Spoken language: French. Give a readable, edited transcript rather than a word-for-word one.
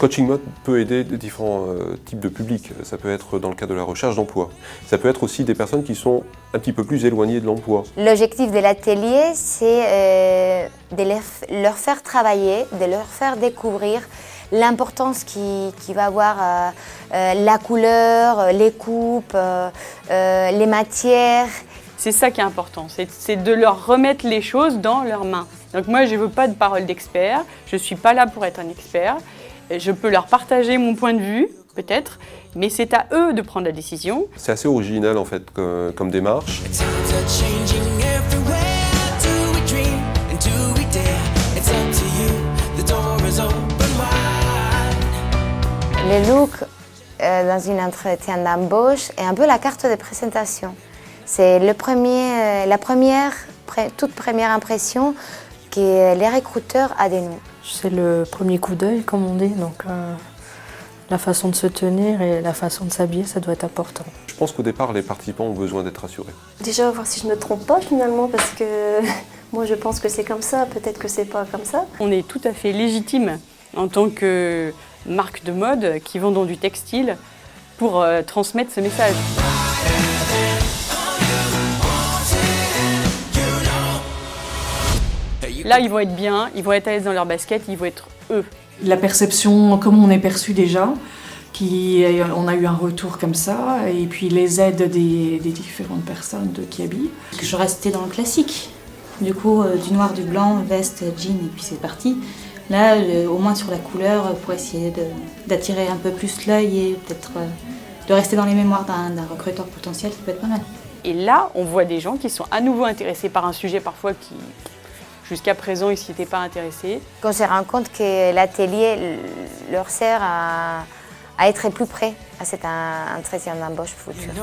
Coaching Mode peut aider différents types de publics. Ça peut être dans le cadre de la recherche d'emploi. Ça peut être aussi des personnes qui sont un petit peu plus éloignées de l'emploi. L'objectif de l'atelier, c'est de leur faire travailler, de leur faire découvrir l'importance qu'il va avoir la couleur, les coupes, les matières. C'est ça qui est important, c'est de leur remettre les choses dans leurs mains. Donc moi, je ne veux pas de parole d'expert, je ne suis pas là pour être un expert. Je peux leur partager mon point de vue, peut-être, mais c'est à eux de prendre la décision. C'est assez original en fait comme démarche. Le look dans un entretien d'embauche est un peu la carte de présentation. C'est la toute première impression que les recruteurs ont de nous. C'est le premier coup d'œil, comme on dit, donc la façon de se tenir et la façon de s'habiller, ça doit être important. Je pense qu'au départ, les participants ont besoin d'être rassurés. Déjà, voir si je ne me trompe pas finalement, parce que moi je pense que c'est comme ça, peut-être que c'est pas comme ça. On est tout à fait légitime en tant que marque de mode qui vendons du textile pour transmettre ce message. Là, ils vont être bien, ils vont être à l'aise dans leur basket, ils vont être eux. La perception, comment on est perçu déjà, on a eu un retour comme ça, et puis les aides des différentes personnes qui habillent. Je restais dans le classique. Du coup, du noir, du blanc, veste, jean, et puis c'est parti. Là, au moins sur la couleur, pour essayer d'attirer un peu plus l'œil et peut-être de rester dans les mémoires d'un recruteur potentiel, ça peut être pas mal. Et là, on voit des gens qui sont à nouveau intéressés par un sujet parfois qui... Jusqu'à présent, ils ne s'y étaient pas intéressés. On se rend compte que l'atelier leur sert à être plus prêts à cet entretien d'embauche futur.